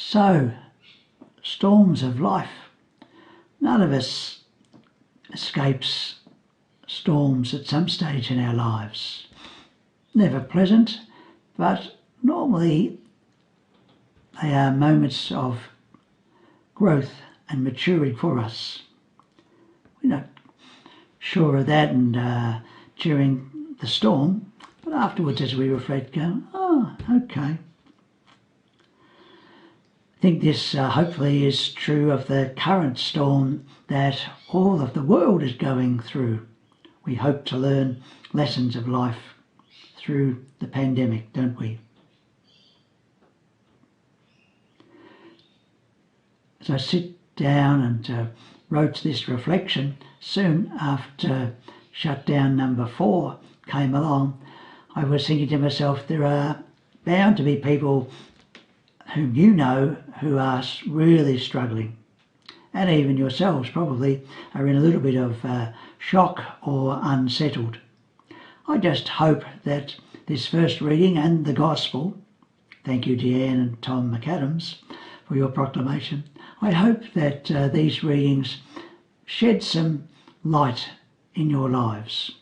So, storms of life. None of us escapes storms at some stage in our lives. Never pleasant, but normally they are moments of growth and maturing for us. We're not sure of that and during the storm, but afterwards as we reflect, go, oh, okay. I think this hopefully is true of the current storm that all of the world is going through. We hope to learn lessons of life through the pandemic, don't we? As I sit down and wrote this reflection, soon after shutdown number 4 came along, I was thinking to myself, there are bound to be people whom you know who are really struggling, and even yourselves probably are in a little bit of shock or unsettled. I just hope that this first reading and the Gospel, thank you Deanne and Tom McAdams for your proclamation, I hope that these readings shed some light in your lives.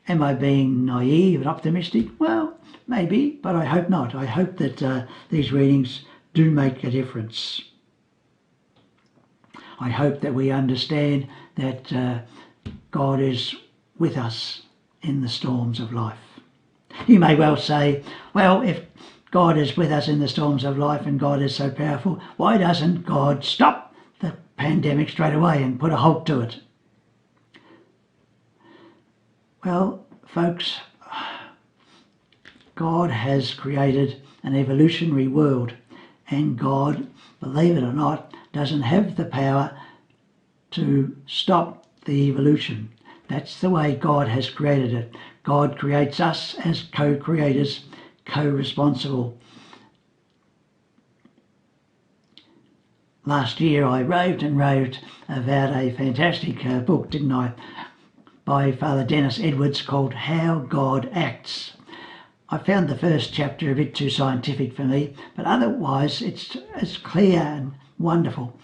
Am I being naive and optimistic? Well, maybe, but I hope not. I hope that these readings do make a difference. I hope that we understand that God is with us in the storms of life. You may well say, well, if God is with us in the storms of life and God is so powerful, why doesn't God stop the pandemic straight away and put a halt to it? Well, folks, God has created an evolutionary world, and God, believe it or not, doesn't have the power to stop the evolution. That's the way God has created it. God creates us as co-creators, co-responsible. Last year I raved and raved about a fantastic book, didn't I, by Father Dennis Edwards called How God Acts. I found the first chapter a bit too scientific for me, but otherwise it's clear and wonderful,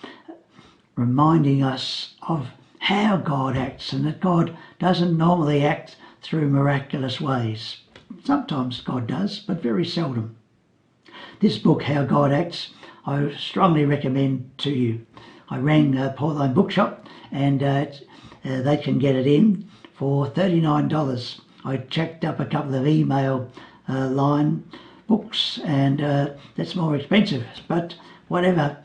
reminding us of how God acts and that God doesn't normally act through miraculous ways. Sometimes God does, but very seldom. This book, How God Acts, I strongly recommend to you. I rang Pauline Bookshop and they can get it in for $39. I checked up a couple of email line books and that's more expensive, but whatever,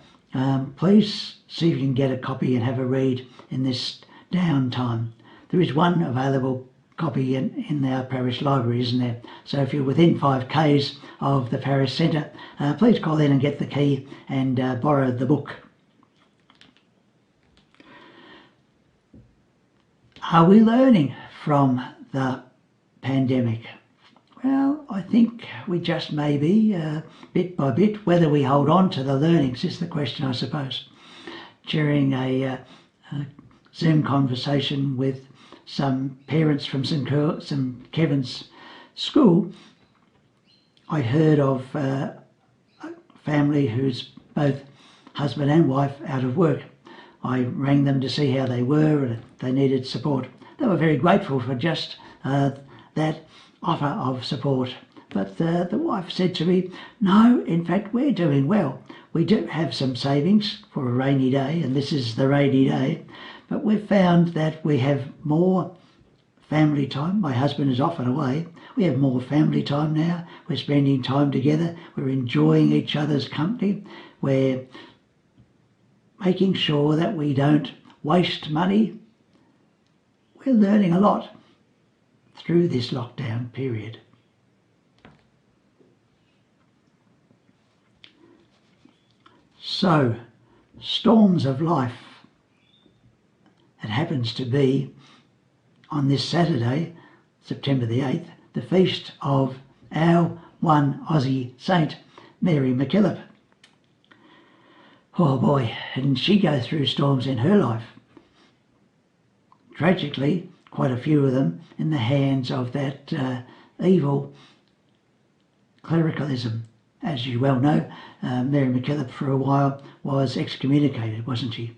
please see if you can get a copy and have a read in this downtime. There is one available copy in our parish library, isn't there? So if you're within 5 k's of the parish centre, please call in and get the key and borrow the book. Are we learning from the pandemic? Well, I think we just may be, bit by bit. Whether we hold on to the learnings is the question, I suppose. During a Zoom conversation with some parents from St Kevin's school, I heard of a family who's both husband and wife out of work. I rang them to see how they were and if they needed support. They were very grateful for just that offer of support. But the wife said to me, no, in fact, we're doing well. We do have some savings for a rainy day, and this is the rainy day, but we've found that we have more family time. My husband is often away. We have more family time now. We're spending time together. We're enjoying each other's company. We're making sure that we don't waste money. We're learning a lot through this lockdown period. So, storms of life. It happens to be on this Saturday, September the 8th, the feast of our one Aussie saint, Mary MacKillop. Oh boy, didn't she go through storms in her life? Tragically, quite a few of them in the hands of that evil clericalism as you well know, Mary MacKillop for a while was excommunicated, wasn't she?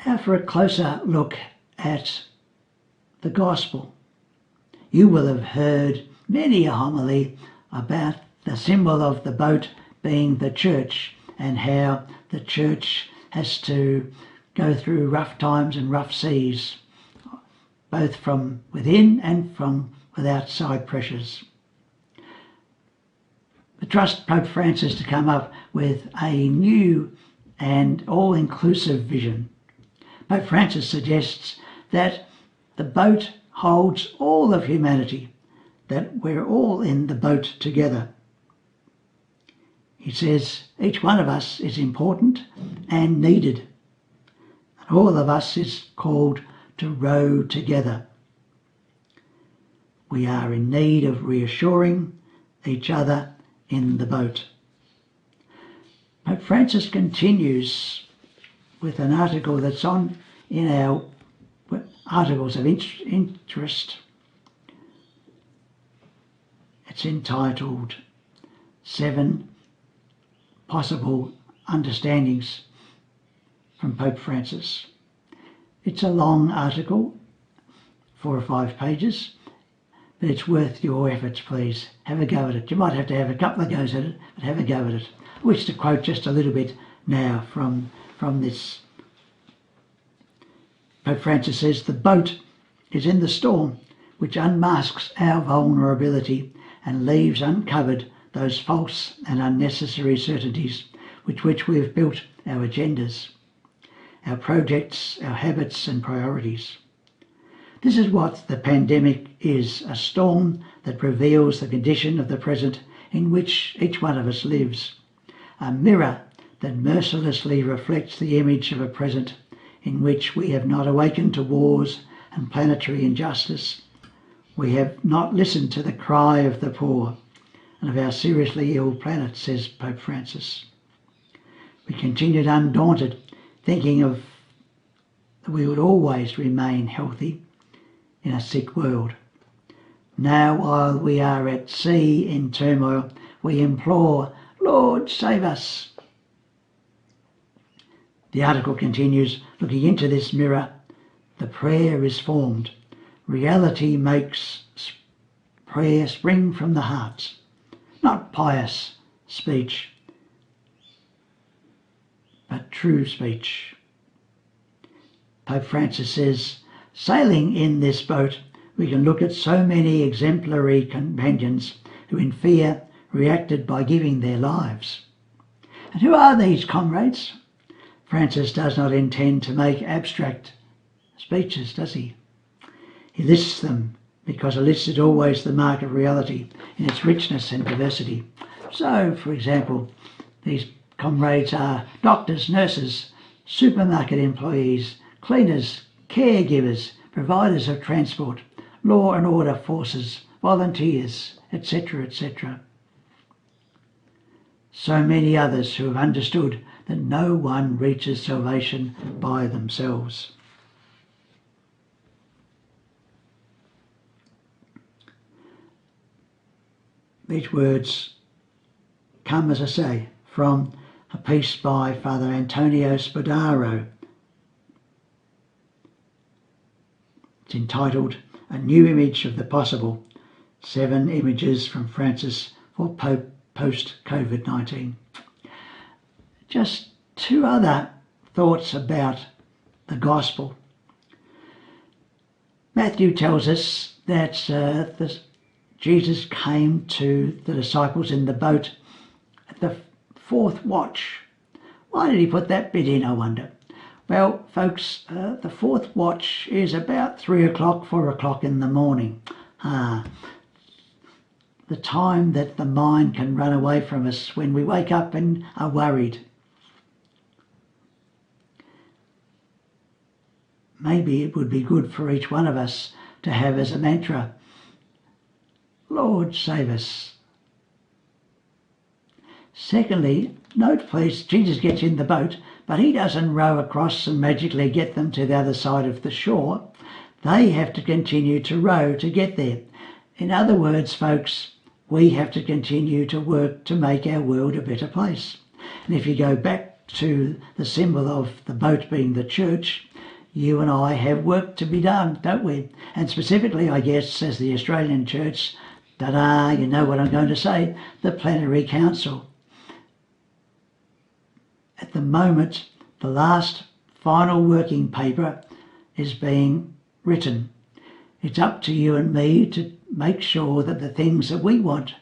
Now for a closer look at the gospel. You will have heard many a homily about the symbol of the boat being the church, and how the church has to go through rough times and rough seas, both from within and from outside pressures. I trust Pope Francis to come up with a new and all-inclusive vision. Pope Francis suggests that the boat holds all of humanity, that we're all in the boat together. He says each one of us is important and needed, and all of us is called to row together. We are in need of reassuring each other in the boat. Pope Francis continues with an article that's in our articles of interest. It's entitled 7 Possible Understandings from Pope Francis. It's a long article, 4 or 5 pages, but it's worth your efforts. Please have a go at it. You might have to have a couple of goes at it, but have a go at it. I wish to quote just a little bit now from this. Pope Francis says, "The boat is in the storm which unmasks our vulnerability and leaves uncovered those false and unnecessary certainties with which we have built our agendas, our projects, our habits and priorities. This is what the pandemic is, a storm that reveals the condition of the present in which each one of us lives, a mirror that mercilessly reflects the image of a present in which we have not awakened to wars and planetary injustice. We have not listened to the cry of the poor and of our seriously ill planet," says Pope Francis. We continued undaunted, thinking that we would always remain healthy in a sick world. Now, while we are at sea in turmoil, we implore, "Lord, save us." The article continues, looking into this mirror, the prayer is formed. Reality makes prayer spring from the heart, not pious speech, but true speech. Pope Francis says, sailing in this boat, we can look at so many exemplary companions who in fear reacted by giving their lives. And who are these comrades? Francis does not intend to make abstract speeches, does he? He lists them because a list is always the mark of reality in its richness and diversity. So, for example, these comrades are doctors, nurses, supermarket employees, cleaners, caregivers, providers of transport, law and order forces, volunteers, etc., etc. So many others who have understood that no one reaches salvation by themselves. These words come, as I say, from a piece by Father Antonio Spadaro. It's entitled A New Image of the Possible, 7 Images from Francis for Post-COVID-19. Just 2 other thoughts about the Gospel. Matthew tells us that Jesus came to the disciples in the boat at the 4th watch. Why did he put that bit in, I wonder? Well, folks, the 4th watch is about 3 o'clock, 4 o'clock in the morning. The time that the mind can run away from us when we wake up and are worried. Maybe it would be good for each one of us to have as a mantra, "Lord, save us." Secondly, note please, Jesus gets in the boat, but he doesn't row across and magically get them to the other side of the shore. They have to continue to row to get there. In other words, folks, we have to continue to work to make our world a better place. And if you go back to the symbol of the boat being the church, you and I have work to be done, don't we? And specifically, I guess, as the Australian Church, ta-da, you know what I'm going to say, the Plenary Council. At the moment, the last final working paper is being written. It's up to you and me to make sure that the things that we want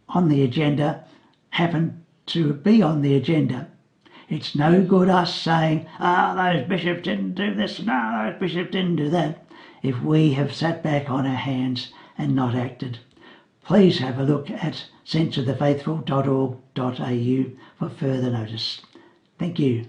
on the agenda happen to be on the agenda. It's no good us saying, those bishops didn't do this, no, those bishops didn't do that, if we have sat back on our hands and not acted. Please have a look at senseofthefaithful.org.au for further notice. Thank you.